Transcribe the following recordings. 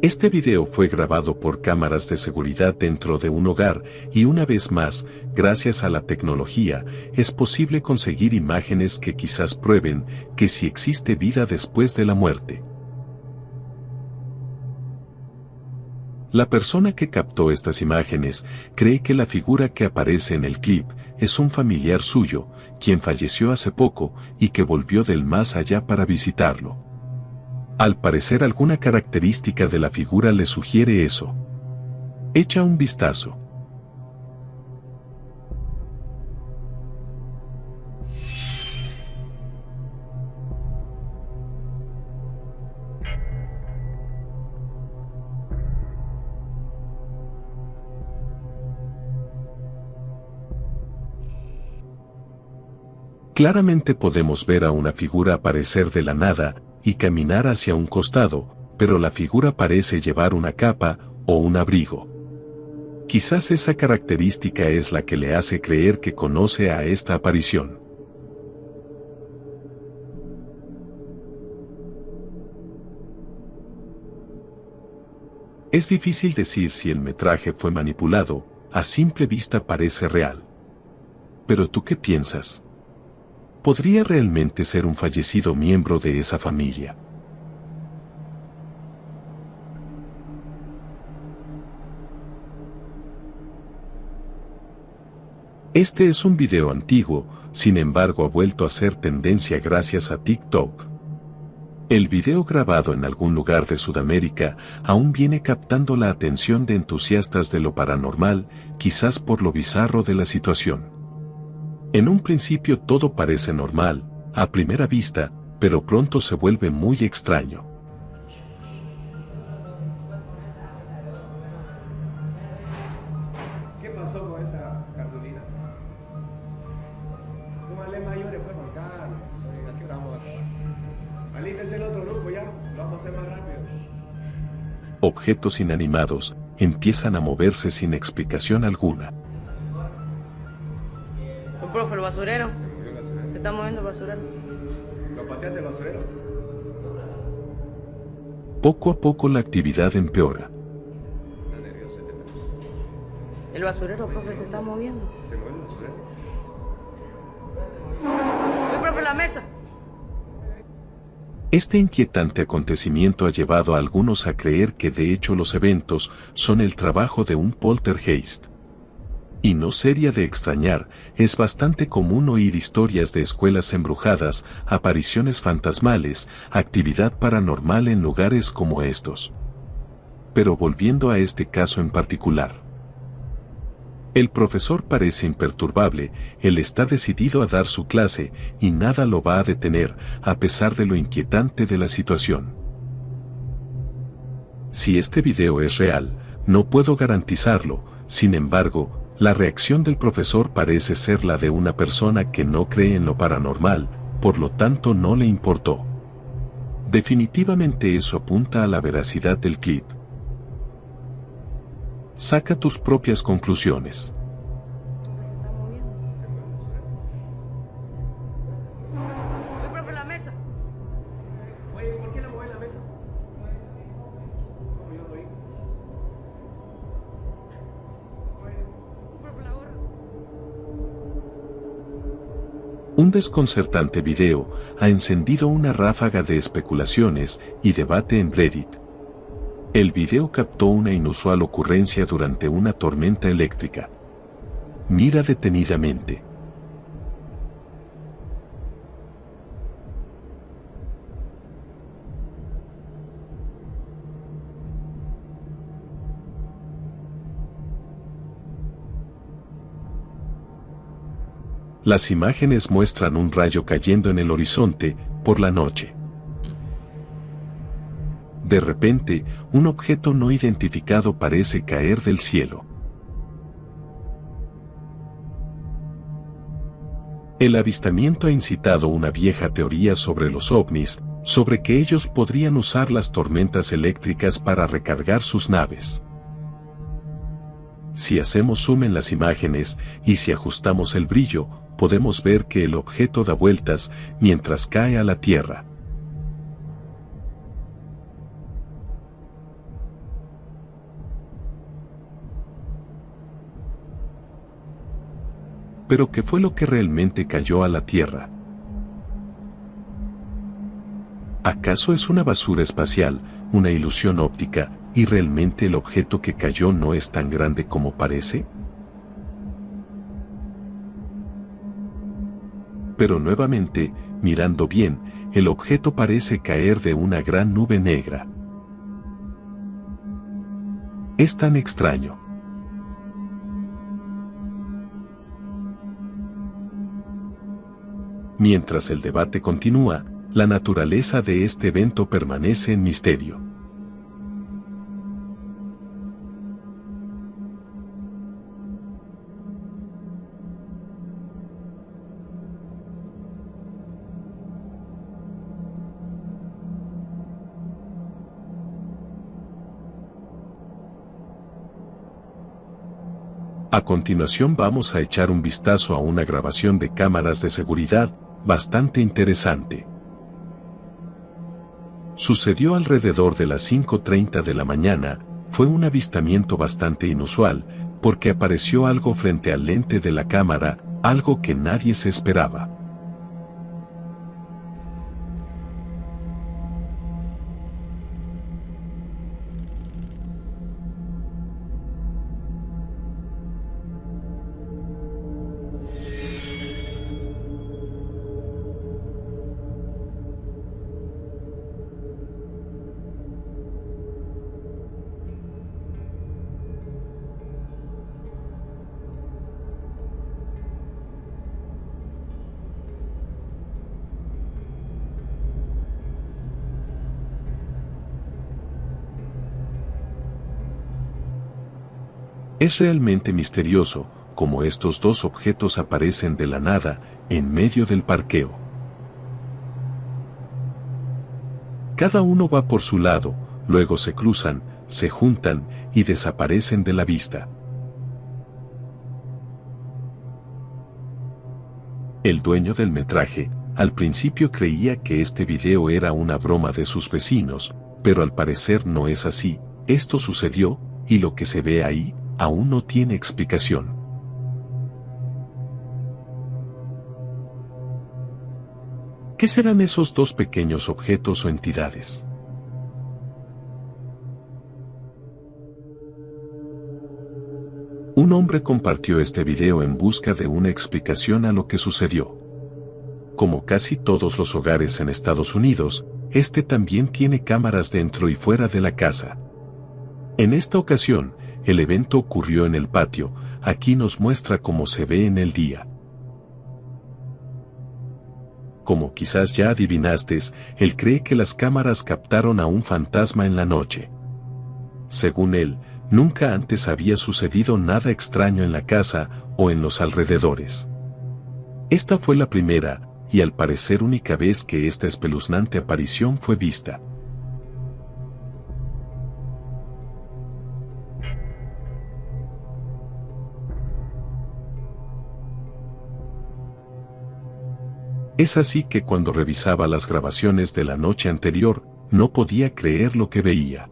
Este video fue grabado por cámaras de seguridad dentro de un hogar y una vez más, gracias a la tecnología, es posible conseguir imágenes que quizás prueben que sí existe vida después de la muerte. La persona que captó estas imágenes cree que la figura que aparece en el clip es un familiar suyo, quien falleció hace poco y que volvió del más allá para visitarlo. Al parecer alguna característica de la figura le sugiere eso. Echa un vistazo. Claramente podemos ver a una figura aparecer de la nada y caminar hacia un costado, pero la figura parece llevar una capa o un abrigo. Quizás esa característica es la que le hace creer que conoce a esta aparición. Es difícil decir si el metraje fue manipulado, a simple vista parece real. ¿Pero tú qué piensas? ¿Podría realmente ser un fallecido miembro de esa familia? Este es un video antiguo, sin embargo ha vuelto a ser tendencia gracias a TikTok. El video grabado en algún lugar de Sudamérica aún viene captando la atención de entusiastas de lo paranormal, quizás por lo bizarro de la situación. En un principio todo parece normal, a primera vista, pero pronto se vuelve muy extraño. ¿Qué pasó con esa cartulina? Póngale mayores, pues, Juan Carlos. ¿A qué hora vamos a acabar? Alístese el otro grupo ya, lo vamos a hacer más rápido. Objetos inanimados empiezan a moverse sin explicación alguna. Profe, el basurero. Se está moviendo el basurero. ¿Lo pateaste el basurero? Poco a poco la actividad empeora. Está nervioso este man. El basurero, profe, se está moviendo. ¿Se mueve el basurero? ¡Uy, profe, la mesa! Este inquietante acontecimiento ha llevado a algunos a creer que de hecho los eventos son el trabajo de un poltergeist. Y no sería de extrañar, es bastante común oír historias de escuelas embrujadas, apariciones fantasmales, actividad paranormal en lugares como estos. Pero volviendo a este caso en particular. El profesor parece imperturbable, él está decidido a dar su clase y nada lo va a detener, a pesar de lo inquietante de la situación. Si este video es real, no puedo garantizarlo, sin embargo, la reacción del profesor parece ser la de una persona que no cree en lo paranormal, por lo tanto no le importó. Definitivamente eso apunta a la veracidad del clip. Saca tus propias conclusiones. ¡Uy, profe, la mesa! Oye, ¿por qué la mueve la mesa? ¿Cómo yo lo oí? Profe, la gorra. Un desconcertante video ha encendido una ráfaga de especulaciones y debate en Reddit. El video captó una inusual ocurrencia durante una tormenta eléctrica. Mira detenidamente. Las imágenes muestran un rayo cayendo en el horizonte por la noche. De repente, un objeto no identificado parece caer del cielo. El avistamiento ha incitado una vieja teoría sobre los ovnis, sobre que ellos podrían usar las tormentas eléctricas para recargar sus naves. Si hacemos zoom en las imágenes y si ajustamos el brillo, podemos ver que el objeto da vueltas mientras cae a la tierra. Pero ¿qué fue lo que realmente cayó a la Tierra? ¿Acaso es una basura espacial, una ilusión óptica, y realmente el objeto que cayó no es tan grande como parece? Pero nuevamente, mirando bien, el objeto parece caer de una gran nube negra. Es tan extraño. Mientras el debate continúa, la naturaleza de este evento permanece en misterio. A continuación vamos a echar un vistazo a una grabación de cámaras de seguridad, bastante interesante. Sucedió alrededor de las 5:30 de la mañana, fue un avistamiento bastante inusual, porque apareció algo frente al lente de la cámara, algo que nadie se esperaba. Es realmente misterioso, cómo estos dos objetos aparecen de la nada, en medio del parqueo. Cada uno va por su lado, luego se cruzan, se juntan, y desaparecen de la vista. El dueño del metraje, al principio creía que este video era una broma de sus vecinos, pero al parecer no es así, esto sucedió, y lo que se ve ahí, aún no tiene explicación. ¿Qué serán esos dos pequeños objetos o entidades? Un hombre compartió este video en busca de una explicación a lo que sucedió. Como casi todos los hogares en Estados Unidos, este también tiene cámaras dentro y fuera de la casa. En esta ocasión, el evento ocurrió en el patio, aquí nos muestra cómo se ve en el día. Como quizás ya adivinaste, él cree que las cámaras captaron a un fantasma en la noche. Según él, nunca antes había sucedido nada extraño en la casa o en los alrededores. Esta fue la primera, y al parecer única vez que esta espeluznante aparición fue vista. Es así que cuando revisaba las grabaciones de la noche anterior, no podía creer lo que veía.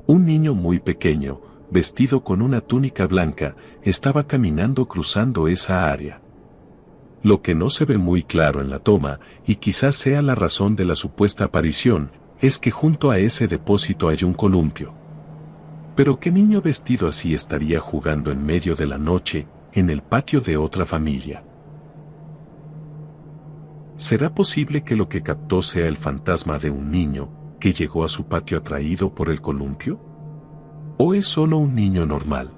Un niño muy pequeño, vestido con una túnica blanca, estaba caminando cruzando esa área. Lo que no se ve muy claro en la toma, y quizás sea la razón de la supuesta aparición, es que junto a ese depósito hay un columpio. Pero ¿qué niño vestido así estaría jugando en medio de la noche, en el patio de otra familia? ¿Será posible que lo que captó sea el fantasma de un niño, que llegó a su patio atraído por el columpio? ¿O es solo un niño normal?